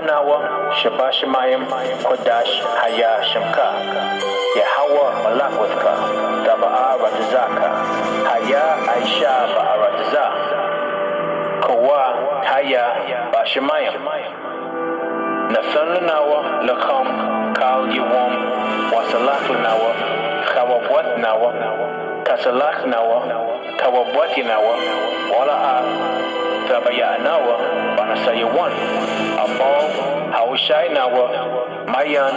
Banawa, Shabashamayim, Kodash, Haya Shamka, Yahawa Malakwaka, Daba'a Radazaka, Haya Aisha Ba'aradaza, Kawa Haya Bashamayim, Nasalanawa, Lakam, Kal Yuwam, Wasalakanawa, Kawabwat Nawa, Kasalak Nawa, Kawabwati Nawa, Wala'a. Tabaya nawa banasayawan abong haushai nawa mayan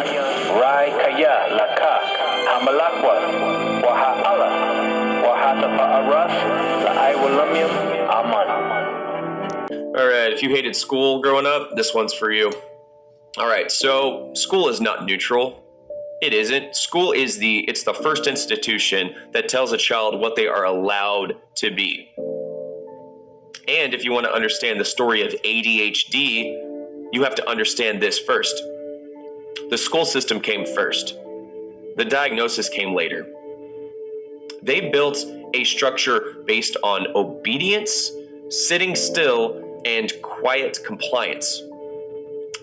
rai kaya laka hamalakwa wahala wahatapa aras la iwalamim aman. All right, if you hated school growing up, this one's for you. All right, so school is not neutral. It isn't. School is it's the first institution that tells a child what they are allowed to be. And if you want to understand the story of ADHD, you have to understand this first. The school system came first. The diagnosis came later. They built a structure based on obedience, sitting still, and quiet compliance.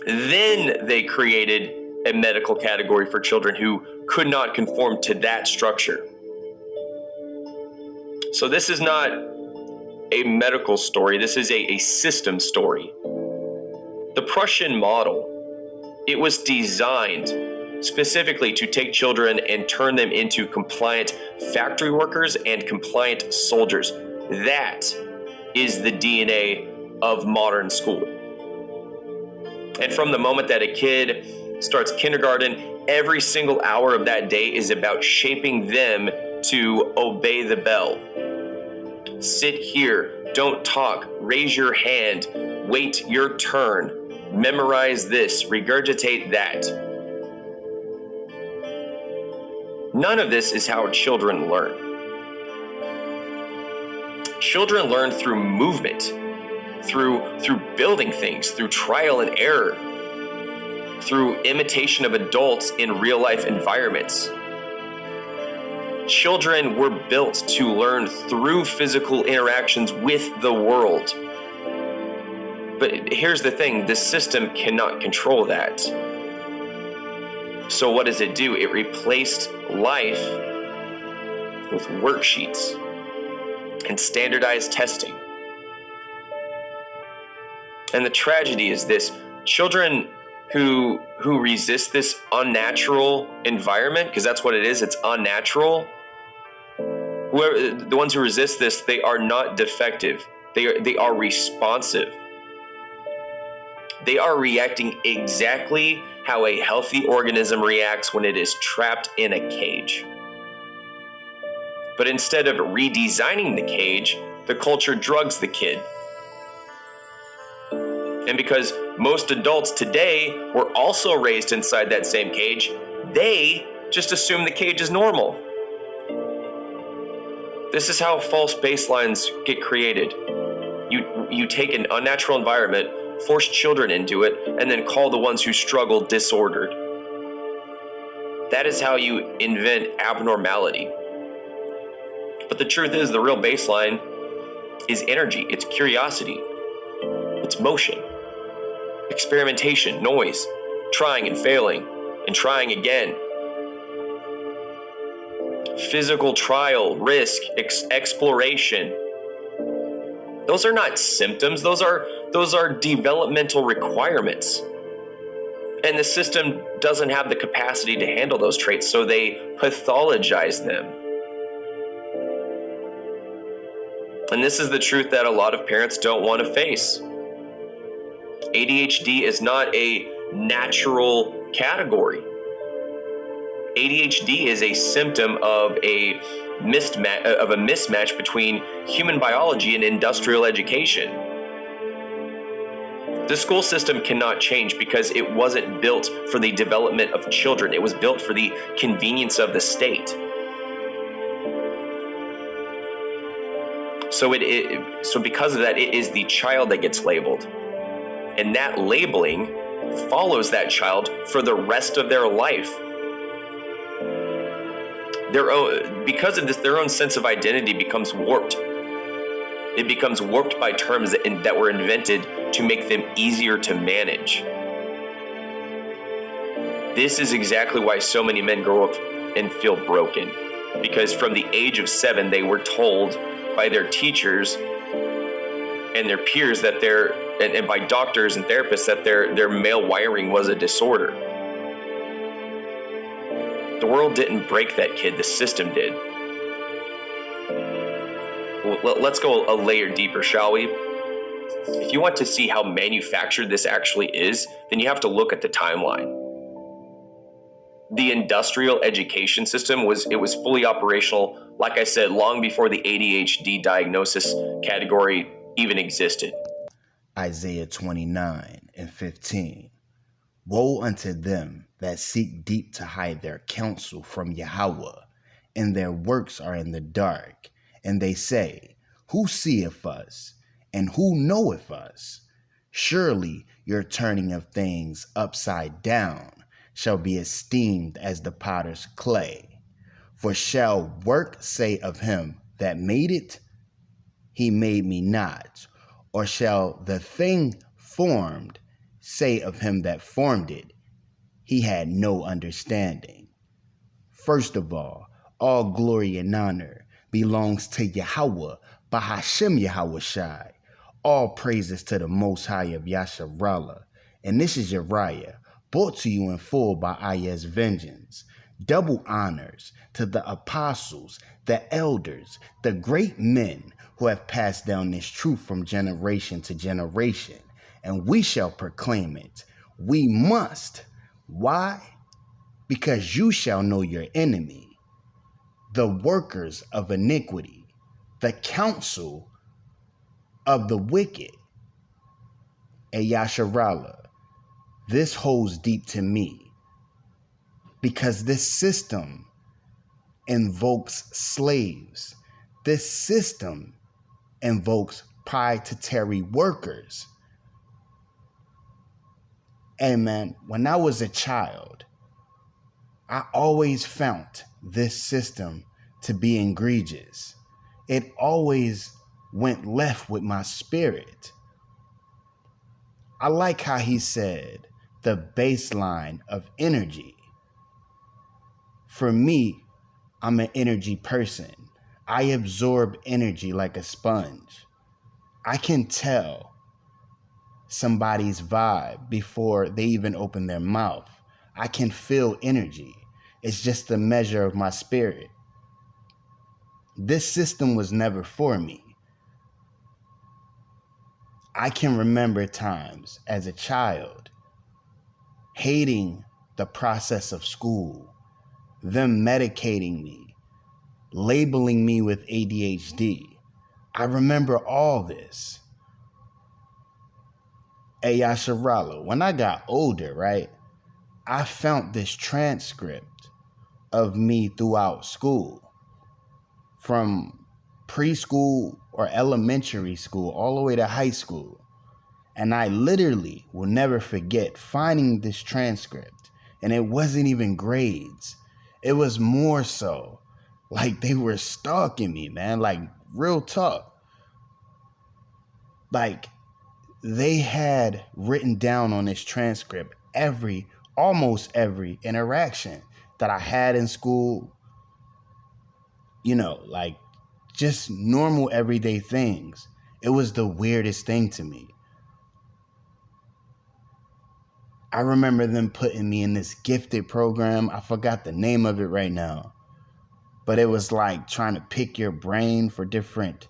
Then they created a medical category for children who could not conform to that structure. So this is not a medical story. This is a system story. The Prussian model, it was designed specifically to take children and turn them into compliant factory workers and compliant soldiers. That is the DNA of modern school. And from the moment that a kid starts kindergarten, every single hour of that day is about shaping them to obey the bell. Sit here, don't talk, raise your hand, wait your turn, memorize this, regurgitate that. None of this is how children learn. Children learn through movement, through building things, through trial and error, through imitation of adults in real life environments. Children were built to learn through physical interactions with the world. But here's the thing, the system cannot control that. So what does it do? It replaced life with worksheets and standardized testing. And the tragedy is this, children who resist this unnatural environment, because that's what it is, it's unnatural. The ones who resist this, they are not defective. They are responsive. They are reacting exactly how a healthy organism reacts when it is trapped in a cage. But instead of redesigning the cage, the culture drugs the kid. And because most adults today were also raised inside that same cage, they just assume the cage is normal. This is how false baselines get created. You take an unnatural environment, force children into it, and then call the ones who struggle disordered. That is how you invent abnormality. But the truth is, the real baseline is energy, it's curiosity, it's motion, experimentation, noise, trying and failing, and trying again. Physical trial, risk, exploration. Those are not symptoms, those are developmental requirements. And the system doesn't have the capacity to handle those traits, so they pathologize them. And this is the truth that a lot of parents don't want to face. ADHD is not a natural category. ADHD is a symptom of a mismatch between human biology and industrial education. The school system cannot change because it wasn't built for the development of children. It was built for the convenience of the state. So because of that, it is the child that gets labeled. And that labeling follows that child for the rest of their life. Because of this, their own sense of identity becomes warped. It becomes warped by terms that were invented to make them easier to manage. This is exactly why so many men grow up and feel broken. Because from the age of 7, they were told by their teachers and their peers that and by doctors and therapists that their male wiring was a disorder. The world didn't break that kid, the system did. Let's go a layer deeper, shall we? If you want to see how manufactured this actually is, then you have to look at the timeline. The industrial education system was fully operational, like I said, long before the ADHD diagnosis category even existed. Isaiah 29:15. Woe unto them that seek deep to hide their counsel from Yahweh, and their works are in the dark. And they say, Who seeth us, and who knoweth us? Surely your turning of things upside down shall be esteemed as the potter's clay. For shall work say of him that made it, He made me not? Or shall the thing formed say of him that formed it, He had no understanding? First of all glory and honor belongs to Yahweh, Bahashem Yahushai. All praises to the Most High of Yasharallah. And this is Uriah, brought to you in full by Aya's vengeance. Double honors to the apostles, the elders, the great men who have passed down this truth from generation to generation, and we shall proclaim it. We must. Why? Because you shall know your enemy, the workers of iniquity, the counsel of the wicked. And Yasharallah, this holds deep to me, because this system invokes slaves. This system invokes pietary workers. And man, when I was a child, I always found this system to be egregious. It always went left with my spirit. I like how he said the baseline of energy. For me, I'm an energy person. I absorb energy like a sponge. I can tell somebody's vibe before they even open their mouth. I can feel energy. It's just the measure of my spirit. This system was never for me. I can remember times as a child hating the process of school, them medicating me, labeling me with ADHD. I remember all this. Hey, Yasharallah, when I got older, right, I found this transcript of me throughout school, from preschool or elementary school all the way to high school. And I literally will never forget finding this transcript. And it wasn't even grades. It was more so like they were stalking me, man. Like, real talk. Like, they had written down on this transcript almost every interaction that I had in school. You know, like, just normal everyday things. It was the weirdest thing to me. I remember them putting me in this gifted program. I forgot the name of it right now. But it was like trying to pick your brain for different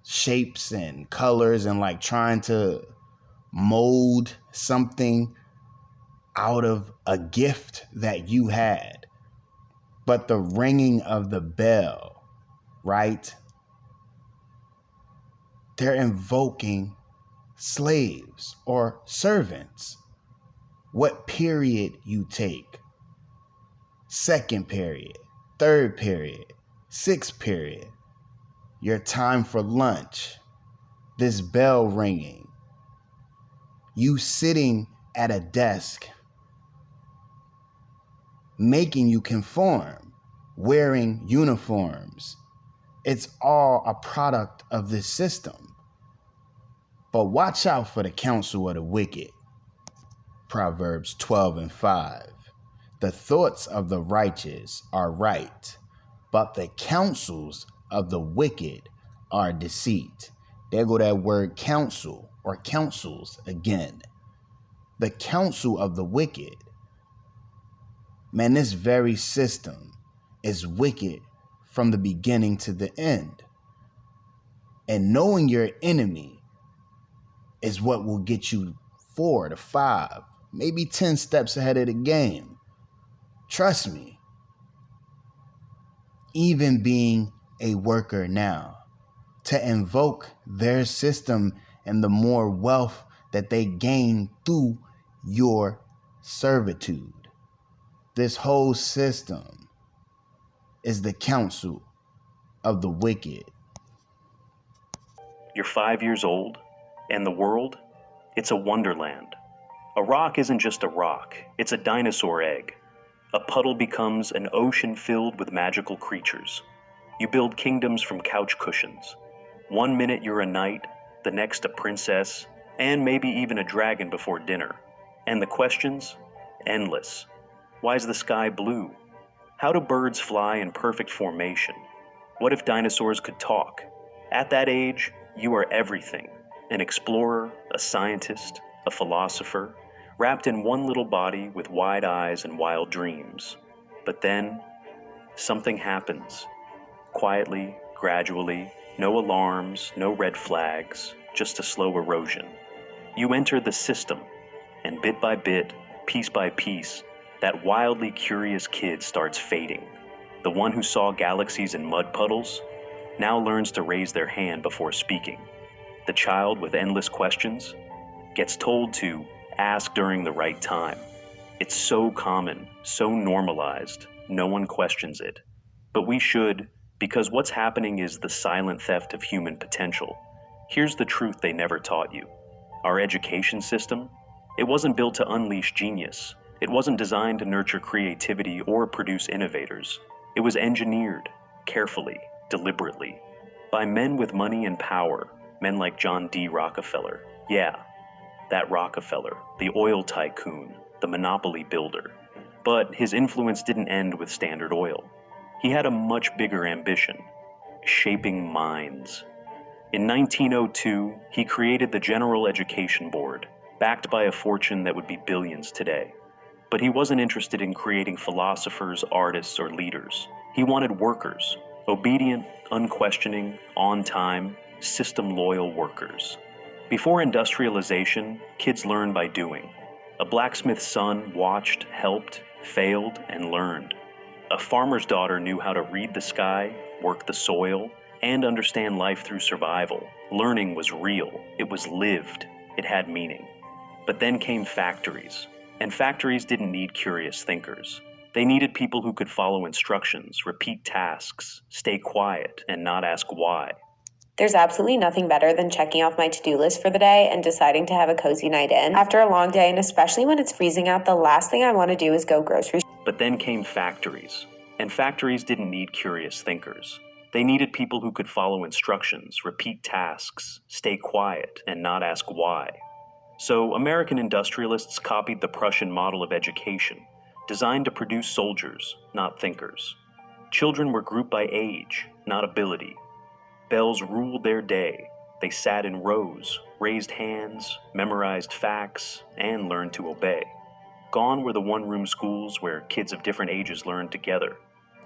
shapes and colors, and like trying to mold something out of a gift that you had. But the ringing of the bell, right? They're invoking slaves or servants. What period you take, second period, third period, sixth period, your time for lunch, this bell ringing, you sitting at a desk, making you conform, wearing uniforms. It's all a product of this system. But watch out for the counsel of the wicked. Proverbs 12:5. The thoughts of the righteous are right, but the counsels of the wicked are deceit. There go that word counsel or counsels again. The counsel of the wicked. Man, this very system is wicked from the beginning to the end. And knowing your enemy is what will get you 4 to 5, maybe 10 steps ahead of the game. Trust me. Even being a worker now, to invoke their system and the more wealth that they gain through your servitude. This whole system is the counsel of the wicked. You're 5 years old, and the world, it's a wonderland. A rock isn't just a rock, it's a dinosaur egg. A puddle becomes an ocean filled with magical creatures. You build kingdoms from couch cushions. 1 minute you're a knight, the next a princess, and maybe even a dragon before dinner. And the questions? Endless. Why is the sky blue? How do birds fly in perfect formation? What if dinosaurs could talk? At that age, you are everything. An explorer, a scientist, a philosopher, wrapped in one little body with wide eyes and wild dreams. But then, something happens. Quietly, gradually, no alarms, no red flags, just a slow erosion. You enter the system, and bit by bit, piece by piece, that wildly curious kid starts fading. The one who saw galaxies in mud puddles now learns to raise their hand before speaking. The child with endless questions gets told to ask during the right time. It's so common, so normalized, no one questions it. But we should, because what's happening is the silent theft of human potential. Here's the truth they never taught you. Our education system, it wasn't built to unleash genius. It wasn't designed to nurture creativity or produce innovators. It was engineered, carefully, deliberately, by men with money and power, men like John D. Rockefeller. Yeah, that Rockefeller, the oil tycoon, the monopoly builder. But his influence didn't end with Standard Oil. He had a much bigger ambition, shaping minds. In 1902, he created the General Education Board, backed by a fortune that would be billions today. But he wasn't interested in creating philosophers, artists, or leaders. He wanted workers, obedient, unquestioning, on-time, system-loyal workers. Before industrialization, kids learned by doing. A blacksmith's son watched, helped, failed, and learned. A farmer's daughter knew how to read the sky, work the soil, and understand life through survival. Learning was real. It was lived. It had meaning. But then came factories. And factories didn't need curious thinkers. They needed people who could follow instructions, repeat tasks, stay quiet, and not ask why. There's absolutely nothing better than checking off my to-do list for the day and deciding to have a cozy night in. After a long day, and especially when it's freezing out, the last thing I want to do is go grocery shopping. But then came factories. And factories didn't need curious thinkers. They needed people who could follow instructions, repeat tasks, stay quiet, and not ask why. So American industrialists copied the Prussian model of education, designed to produce soldiers, not thinkers. Children were grouped by age, not ability. Bells ruled their day. They sat in rows, raised hands, memorized facts, and learned to obey. Gone were the one-room schools where kids of different ages learned together.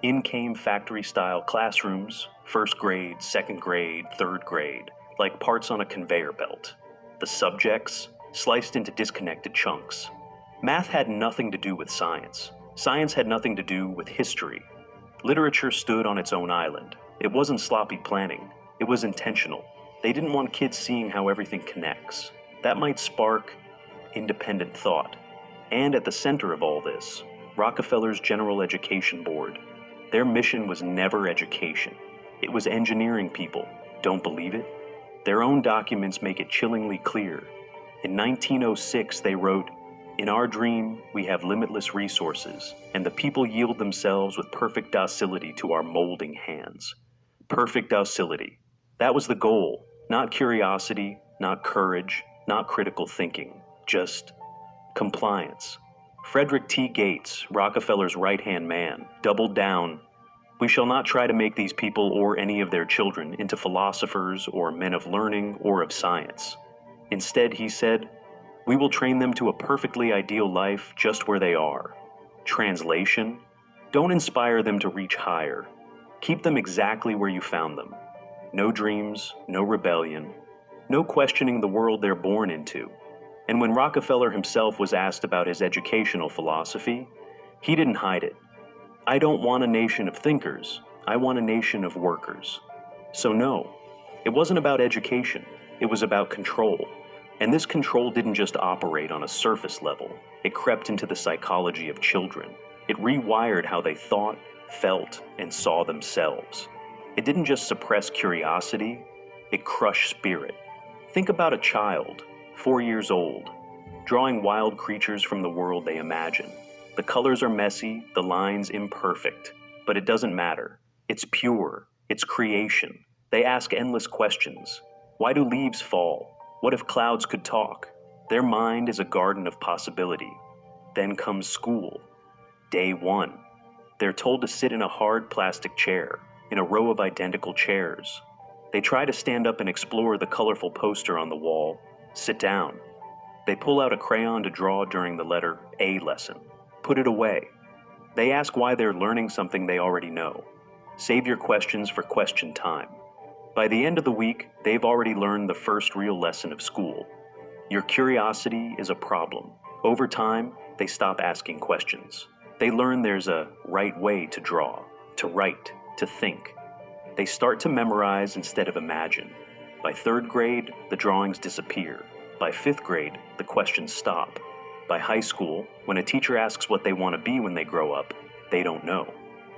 In came factory-style classrooms, first grade, second grade, third grade, like parts on a conveyor belt. The subjects, sliced into disconnected chunks. Math had nothing to do with science. Science had nothing to do with history. Literature stood on its own island. It wasn't sloppy planning. It was intentional. They didn't want kids seeing how everything connects. That might spark independent thought. And at the center of all this, Rockefeller's General Education Board. Their mission was never education. It was engineering people. Don't believe it? Their own documents make it chillingly clear. In 1906, they wrote, "In our dream, we have limitless resources, and the people yield themselves with perfect docility to our molding hands." Perfect docility. That was the goal. Not curiosity, not courage, not critical thinking. Just compliance. Frederick T. Gates, Rockefeller's right-hand man, doubled down. We shall not try to make these people or any of their children into philosophers or men of learning or of science. Instead, he said, we will train them to a perfectly ideal life just where they are. Translation: don't inspire them to reach higher. Keep them exactly where you found them. No dreams, no rebellion, no questioning the world they're born into. And when Rockefeller himself was asked about his educational philosophy, he didn't hide it. I don't want a nation of thinkers, I want a nation of workers. So no, it wasn't about education, it was about control. And this control didn't just operate on a surface level, it crept into the psychology of children. It rewired how they thought, felt, and saw themselves. It didn't just suppress curiosity, it crushed spirit. Think about a child, 4 years old, drawing wild creatures from the world they imagine. The colors are messy, the lines imperfect, but it doesn't matter. It's pure, it's creation. They ask endless questions. Why do leaves fall? What if clouds could talk? Their mind is a garden of possibility. Then comes school. Day 1. They're told to sit in a hard plastic chair, in a row of identical chairs. They try to stand up and explore the colorful poster on the wall. Sit down. They pull out a crayon to draw during the letter A lesson. Put it away. They ask why they're learning something they already know. Save your questions for question time. By the end of the week, they've already learned the first real lesson of school. Your curiosity is a problem. Over time, they stop asking questions. They learn there's a right way to draw, to write, to think. They start to memorize instead of imagine. By 3rd grade, the drawings disappear. By 5th grade, the questions stop. By high school, when a teacher asks what they want to be when they grow up, they don't know.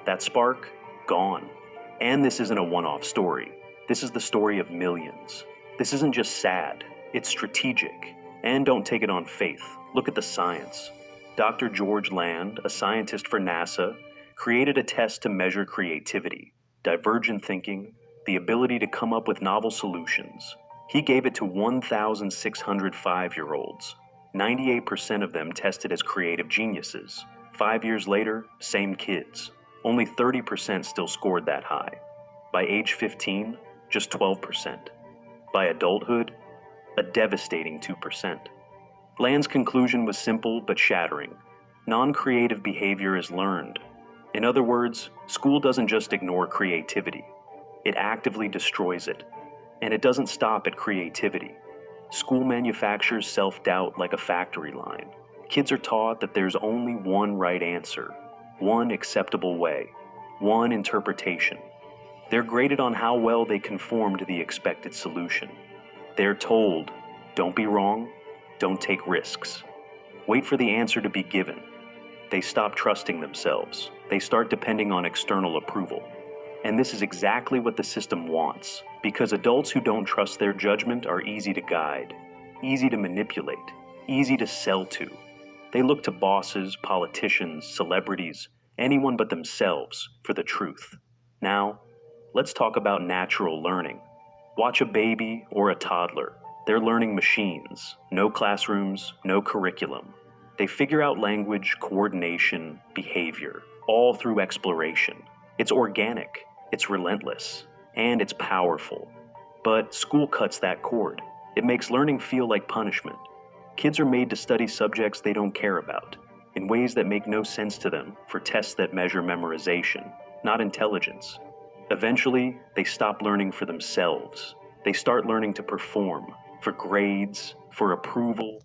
That spark, gone. And this isn't a one-off story. This is the story of millions. This isn't just sad, it's strategic. And don't take it on faith. Look at the science. Dr. George Land, a scientist for NASA, created a test to measure creativity, divergent thinking, the ability to come up with novel solutions. He gave it to 1,600 5-year-olds. 98% of them tested as creative geniuses. 5 years later, same kids. Only 30% still scored that high. By age 15, just 12%. By adulthood, a devastating 2%. Land's conclusion was simple but shattering. Non-creative behavior is learned. In other words, school doesn't just ignore creativity. It actively destroys it. And it doesn't stop at creativity. School manufactures self-doubt like a factory line. Kids are taught that there's only one right answer, one acceptable way, one interpretation. They're graded on how well they conform to the expected solution. They're told, don't be wrong, don't take risks. Wait for the answer to be given. They stop trusting themselves. They start depending on external approval. And this is exactly what the system wants, because adults who don't trust their judgment are easy to guide, easy to manipulate, easy to sell to. They look to bosses, politicians, celebrities, anyone but themselves for the truth. Now, let's talk about natural learning. Watch a baby or a toddler. They're learning machines, no classrooms, no curriculum. They figure out language, coordination, behavior, all through exploration. It's organic, it's relentless, and it's powerful. But school cuts that cord. It makes learning feel like punishment. Kids are made to study subjects they don't care about, in ways that make no sense to them for tests that measure memorization, not intelligence. Eventually, they stop learning for themselves. They start learning to perform, for grades, for approval.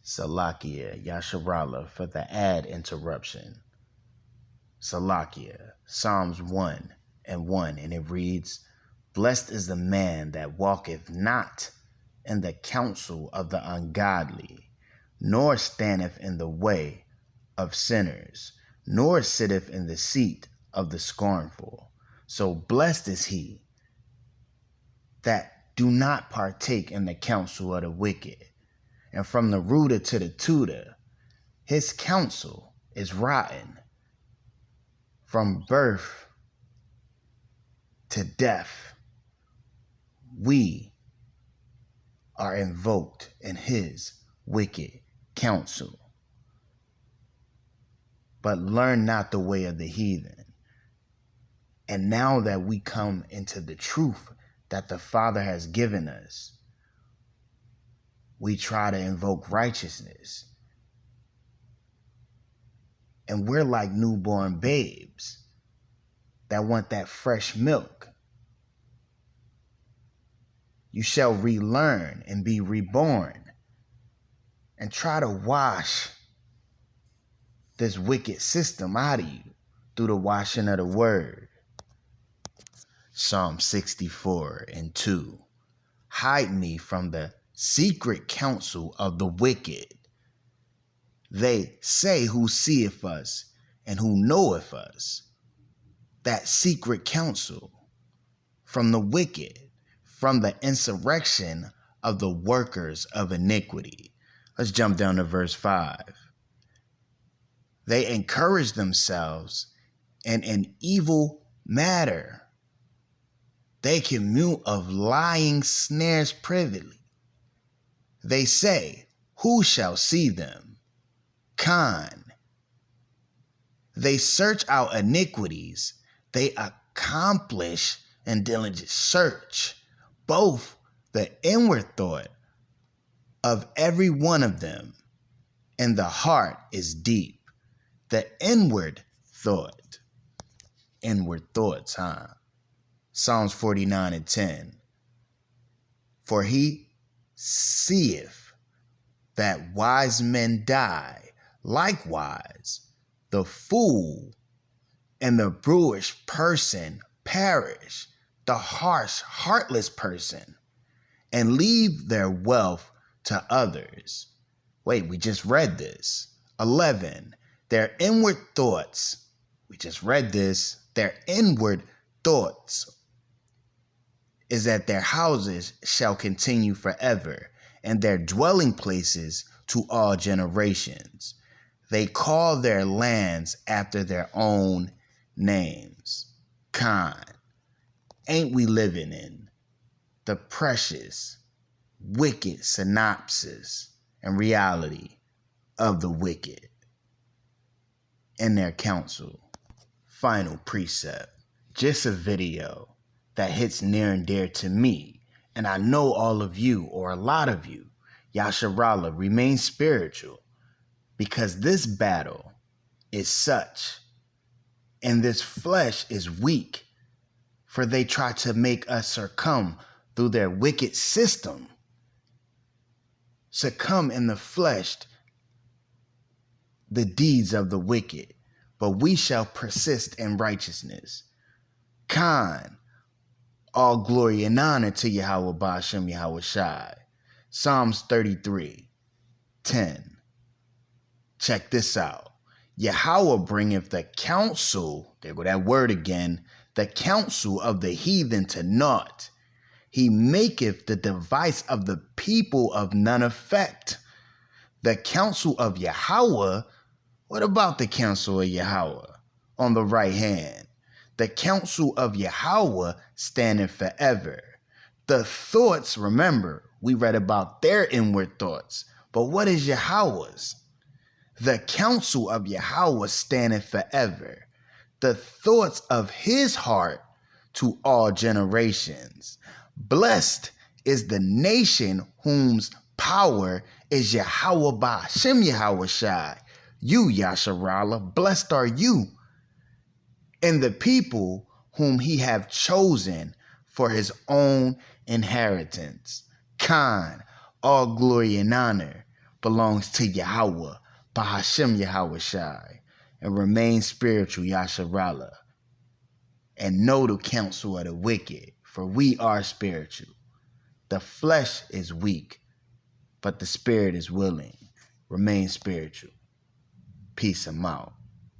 Salakia Yasharala for the ad interruption. Salakia, Psalms 1:1, and it reads, Blessed is the man that walketh not in the counsel of the ungodly, nor standeth in the way of sinners, nor sitteth in the seat of the scornful. So blessed is he that do not partake in the counsel of the wicked, and from the rooter to the tutor, his counsel is rotten. From birth to death, we are invoked in his wicked counsel. but learn not the way of the heathen. And now that we come into the truth that the Father has given us, we try to invoke righteousness. And we're like newborn babes that want that fresh milk. You shall relearn and be reborn and try to wash this wicked system out of you through the washing of the word. Psalm 64:2. Hide me from the secret counsel of the wicked. They say who seeth us and who knoweth us. That secret counsel from the wicked, from the insurrection of the workers of iniquity. Let's jump down to verse 5. They encourage themselves in an evil matter. They commune of lying snares privily. They say, who shall see them? Con. They search out iniquities. They accomplish and diligent search both the inward thought of every one of them, and the heart is deep. The inward thought. Inward thoughts, huh? Psalms 49:10. For he seeth that wise men die, likewise the fool and the brutish person perish, the harsh, heartless person, and leave their wealth to others. Wait, we just read this. 11. Their inward thoughts. We just read this. Their inward thoughts is that their houses shall continue forever, and their dwelling places to all generations. They call their lands after their own names. Con. Ain't we living in the precious, wicked synopsis and reality of the wicked and their counsel? Final precept. Just a video that hits near and dear to me, and I know all of you, or a lot of you, Yasharallah, remain spiritual, because this battle is such, and this flesh is weak, for they try to make us succumb through their wicked system. Succumb in the flesh, the deeds of the wicked, but we shall persist in righteousness. Khan. All glory and honor to Yahweh Ba'ashem Yahweh Shai. Psalms 33:10. Check this out. Yahweh bringeth the counsel, there go that word again, the counsel of the heathen to naught. He maketh the device of the people of none effect. The counsel of Yahweh, what about the counsel of Yahweh? On the right hand. The counsel of Yahweh standeth forever. The thoughts, remember, we read about their inward thoughts. But what is Yahweh's? The counsel of Yahweh standeth forever. The thoughts of his heart to all generations. Blessed is the nation whose power is Yahweh Ba'ashem Yahweh Shai. You, Yasharallah, blessed are you, and the people whom he have chosen for his own inheritance. Khan, all glory and honor belongs to Yahweh, Ba'ashem Yahweh Shai, and remain spiritual, Yasharallah, and know the counsel of the wicked, for we are spiritual. The flesh is weak, but the spirit is willing. Remain spiritual. Peace, I'm out.